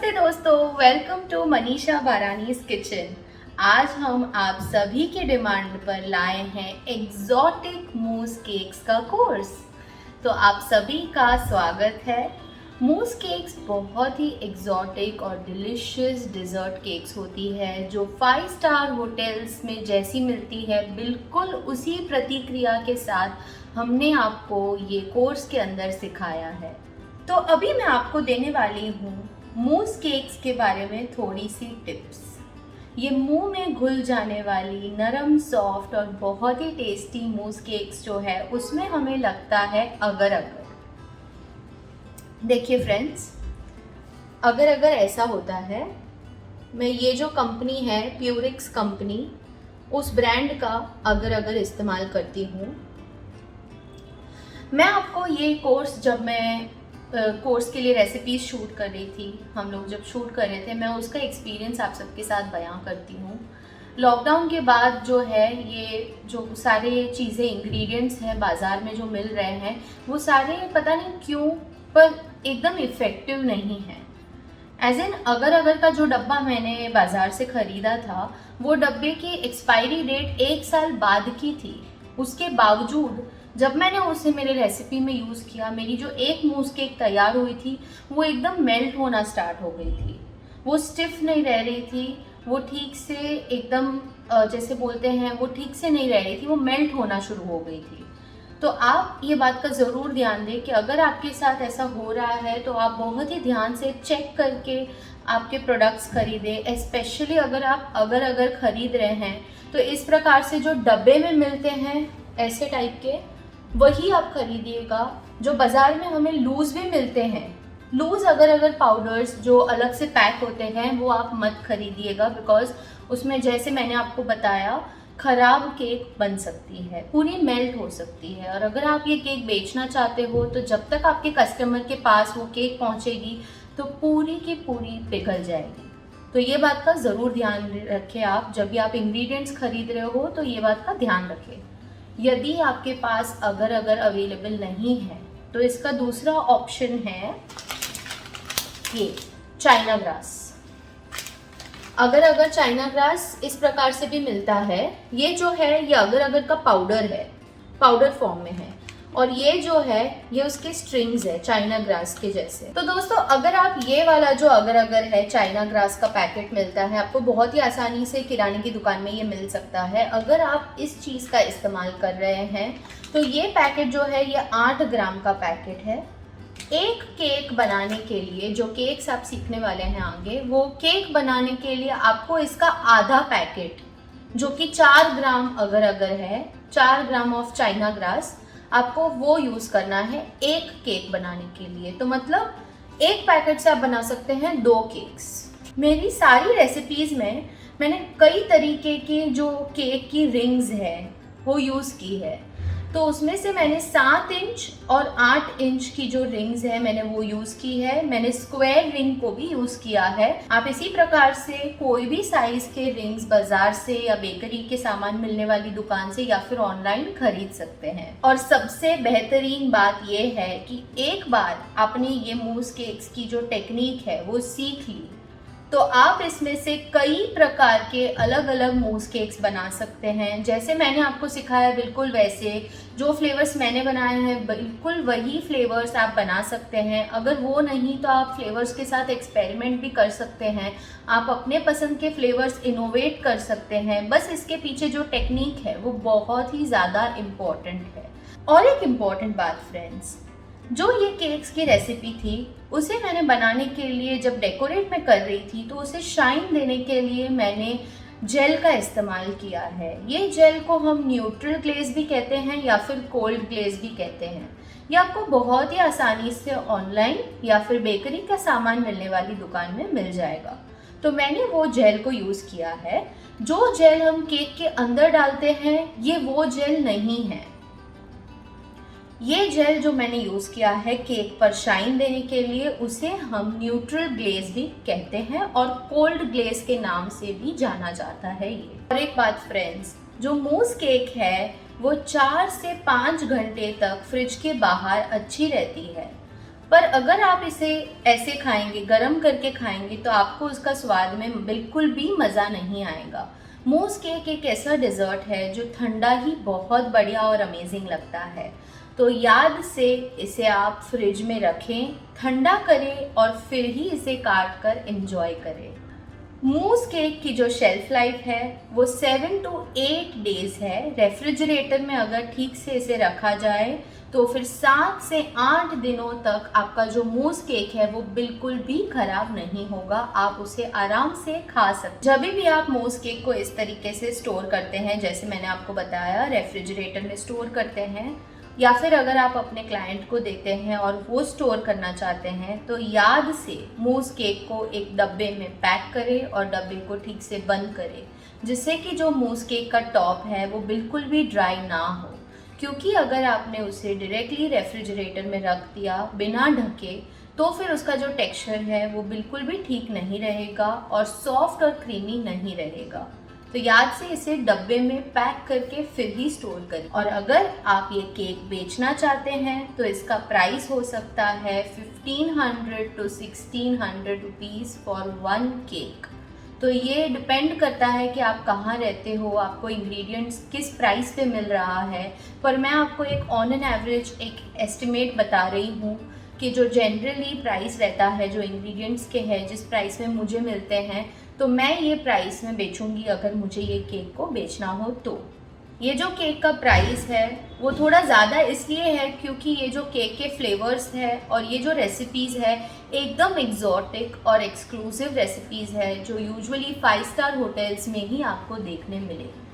नमस्ते दोस्तों, welcome to Manisha बारानीज kitchen. आज हम आप सभी के डिमांड पर लाए हैं एग्जॉटिक मूस केक्स का कोर्स। तो आप सभी का स्वागत है। मूस केक्स बहुत ही एग्जॉटिक और डिलिशियस डिज़र्ट केक्स होती है जो 5 स्टार होटल्स में जैसी मिलती है, बिल्कुल उसी प्रतिक्रिया के साथ हमने आपको ये कोर्स के अंदर सिखाया है। तो अभी मैं आपको देने वाली हूँ मूस केक्स के बारे में थोड़ी सी टिप्स। ये मुंह में घुल जाने वाली नरम, सॉफ्ट और बहुत ही टेस्टी मूस केक्स जो है उसमें हमें लगता है अगर देखिए फ्रेंड्स, अगर ऐसा होता है, मैं ये जो कंपनी है प्यूरिक्स कंपनी, उस ब्रांड का अगर इस्तेमाल करती हूँ। मैं आपको ये कोर्स, जब मैं कोर्स के लिए रेसिपीज शूट कर रही थी, हम लोग जब शूट कर रहे थे, मैं उसका एक्सपीरियंस आप सबके साथ बयां करती हूँ। लॉकडाउन के बाद जो है, ये जो सारे चीज़ें इंग्रेडिएंट्स हैं बाज़ार में जो मिल रहे हैं, वो सारे पता नहीं क्यों पर एकदम इफ़ेक्टिव नहीं है। एज एन अगर का जो डब्बा मैंने बाज़ार से ख़रीदा था, वो डब्बे की एक्सपायरी डेट 1 साल बाद की थी। उसके बावजूद जब मैंने उसे मेरे रेसिपी में यूज़ किया, मेरी जो एक मूस केक तैयार हुई थी वो एकदम मेल्ट होना स्टार्ट हो गई थी। वो स्टिफ नहीं रह रही थी, वो ठीक से एकदम जैसे बोलते हैं, वो ठीक से नहीं रह रही थी, वो मेल्ट होना शुरू हो गई थी। तो आप ये बात का ज़रूर ध्यान दें कि अगर आपके साथ ऐसा हो रहा है तो आप बहुत ही ध्यान से चेक करके आपके प्रोडक्ट्स खरीदें। स्पेशली अगर आप अगर खरीद रहे हैं तो इस प्रकार से जो डब्बे में मिलते हैं ऐसे टाइप के, वही आप खरीदिएगा। जो बाज़ार में हमें लूज़ भी मिलते हैं, लूज़ अगर पाउडर्स जो अलग से पैक होते हैं, वो आप मत खरीदिएगा, बिकॉज उसमें जैसे मैंने आपको बताया, ख़राब केक बन सकती है, पूरी मेल्ट हो सकती है। और अगर आप ये केक बेचना चाहते हो तो जब तक आपके कस्टमर के पास वो केक पहुंचेगी तो पूरी की पूरी पिघल जाएगी। तो ये बात का ज़रूर ध्यान रखें आप, जब भी आप इंग्रेडिएंट्स खरीद रहे हो तो ये बात का ध्यान रखें। यदि आपके पास अगर अवेलेबल नहीं है तो इसका दूसरा ऑप्शन है ये चाइना ग्रास। अगर चाइना ग्रास इस प्रकार से भी मिलता है। ये जो है ये अगर का पाउडर है, पाउडर फॉर्म में है, और ये जो है ये उसके स्ट्रिंग्स है चाइना ग्रास के जैसे। तो दोस्तों, अगर आप ये वाला जो अगर है चाइना ग्रास का पैकेट मिलता है, आपको बहुत ही आसानी से किराने की दुकान में ये मिल सकता है। अगर आप इस चीज़ का इस्तेमाल कर रहे हैं तो ये पैकेट जो है ये 8 ग्राम का पैकेट है। एक केक बनाने के लिए, जो केक्स आप सीखने वाले हैं आगे, वो केक बनाने के लिए आपको इसका आधा पैकेट, जो कि 4 ग्राम अगर है, 4 ग्राम ऑफ चाइना ग्रास, आपको वो यूज़ करना है एक केक बनाने के लिए। तो मतलब एक पैकेट से आप बना सकते हैं 2 केक्स। मेरी सारी रेसिपीज़ में मैंने कई तरीके की जो केक की रिंग्स है वो यूज़ की है। तो उसमें से मैंने 7 इंच और 8 इंच की जो रिंग्स है मैंने वो यूज़ की है। मैंने स्क्वायर रिंग को भी यूज़ किया है। आप इसी प्रकार से कोई भी साइज़ के रिंग्स बाज़ार से या बेकरी के सामान मिलने वाली दुकान से या फिर ऑनलाइन खरीद सकते हैं। और सबसे बेहतरीन बात ये है कि एक बार आपने ये मूस केक्स की जो टेक्निक है वो सीख ली तो आप इसमें से कई प्रकार के अलग मूस केक्स बना सकते हैं। जैसे मैंने आपको सिखाया बिल्कुल वैसे, जो फ्लेवर्स मैंने बनाए हैं बिल्कुल वही फ्लेवर्स आप बना सकते हैं। अगर वो नहीं तो आप फ्लेवर्स के साथ एक्सपेरिमेंट भी कर सकते हैं। आप अपने पसंद के फ्लेवर्स इनोवेट कर सकते हैं। बस इसके पीछे जो टेक्निक है वो बहुत ही ज़्यादा इम्पॉर्टेंट है। और एक इम्पॉर्टेंट बात फ्रेंड्स, जो ये केक्स की रेसिपी थी उसे मैंने बनाने के लिए जब डेकोरेट में कर रही थी तो उसे शाइन देने के लिए मैंने जेल का इस्तेमाल किया है। ये जेल को हम न्यूट्रल ग्लेज भी कहते हैं या फिर कोल्ड ग्लेज भी कहते हैं। ये आपको बहुत ही आसानी से ऑनलाइन या फिर बेकरी का सामान मिलने वाली दुकान में मिल जाएगा। तो मैंने वो जेल को यूज़ किया है। जो जेल हम केक के अंदर डालते हैं ये वो जेल नहीं है। ये जेल जो मैंने यूज़ किया है केक पर शाइन देने के लिए, उसे हम न्यूट्रल ग्लेज भी कहते हैं और कोल्ड ग्लेज के नाम से भी जाना जाता है ये। और एक बात फ्रेंड्स, जो मूस केक है वो 4 से 5 घंटे तक फ्रिज के बाहर अच्छी रहती है। पर अगर आप इसे ऐसे खाएंगे, गरम करके खाएंगे, तो आपको उसका स्वाद में बिल्कुल भी मज़ा नहीं आएगा। मूस केक एक ऐसा डिज़र्ट है जो ठंडा ही बहुत बढ़िया और अमेजिंग लगता है। तो याद से इसे आप फ्रिज में रखें, ठंडा करें और फिर ही इसे काट कर एंजॉय करें। मूस केक की जो शेल्फ लाइफ है वो 7 to 8 डेज है। रेफ्रिजरेटर में अगर ठीक से इसे रखा जाए तो फिर 7 से 8 दिनों तक आपका जो मूस केक है वो बिल्कुल भी खराब नहीं होगा। आप उसे आराम से खा सकते। जब भी आप मूस केक को इस तरीके से स्टोर करते हैं, जैसे मैंने आपको बताया रेफ्रिजरेटर में स्टोर करते हैं, या फिर अगर आप अपने क्लाइंट को देते हैं और वो स्टोर करना चाहते हैं, तो याद से मूस केक को एक डब्बे में पैक करें और डब्बे को ठीक से बंद करें, जिससे कि जो मूस केक का टॉप है वो बिल्कुल भी ड्राई ना हो। क्योंकि अगर आपने उसे डायरेक्टली रेफ्रिजरेटर में रख दिया बिना ढके, तो फिर उसका जो टेक्सचर है वो बिल्कुल भी ठीक नहीं रहेगा और सॉफ्ट और क्रीमी नहीं रहेगा। तो याद से इसे डब्बे में पैक करके फिर ही स्टोर करें। और अगर आप ये केक बेचना चाहते हैं तो इसका प्राइस हो सकता है 1500 to 1600 रुपीज़ फॉर 1 केक। तो ये डिपेंड करता है कि आप कहाँ रहते हो, आपको इंग्रेडिएंट्स किस प्राइस पे मिल रहा है। पर मैं आपको एक ऑन एन एवरेज एक एस्टिमेट बता रही हूँ कि जो जनरली प्राइस रहता है, जो इंग्रेडिएंट्स के हैं, जिस प्राइस में मुझे मिलते हैं, तो मैं ये प्राइस में बेचूंगी अगर मुझे ये केक को बेचना हो तो। ये जो केक का प्राइस है वो थोड़ा ज़्यादा इसलिए है क्योंकि ये जो केक के फ्लेवर्स है और ये जो रेसिपीज़ है एकदम एग्जॉटिक और एक्सक्लूसिव रेसिपीज़ है जो यूजुअली 5 स्टार होटल्स में ही आपको देखने मिलेगी।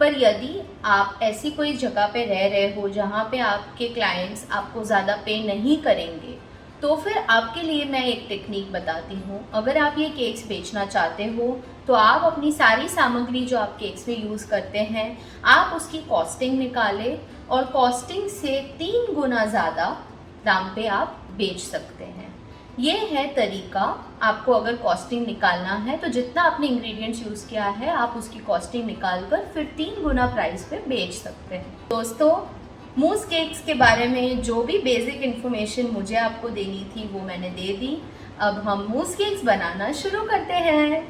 पर यदि आप ऐसी कोई जगह पे रह रहे हो जहाँ पे आपके क्लाइंट्स आपको ज़्यादा पे नहीं करेंगे, तो फिर आपके लिए मैं एक टेक्निक बताती हूँ। अगर आप ये केक्स बेचना चाहते हो तो आप अपनी सारी सामग्री जो आप केक्स में यूज़ करते हैं, आप उसकी कॉस्टिंग निकालें और कॉस्टिंग से 3 गुना ज़्यादा दाम पे आप बेच सकते हैं। ये है तरीका। आपको अगर कॉस्टिंग निकालना है तो जितना आपने इंग्रेडिएंट्स यूज़ किया है आप उसकी कॉस्टिंग निकाल कर फिर 3 गुना प्राइस पे बेच सकते हैं। दोस्तों, मूस केक्स के बारे में जो भी बेसिक इन्फॉर्मेशन मुझे आपको देनी थी वो मैंने दे दी। अब हम मूस केक्स बनाना शुरू करते हैं।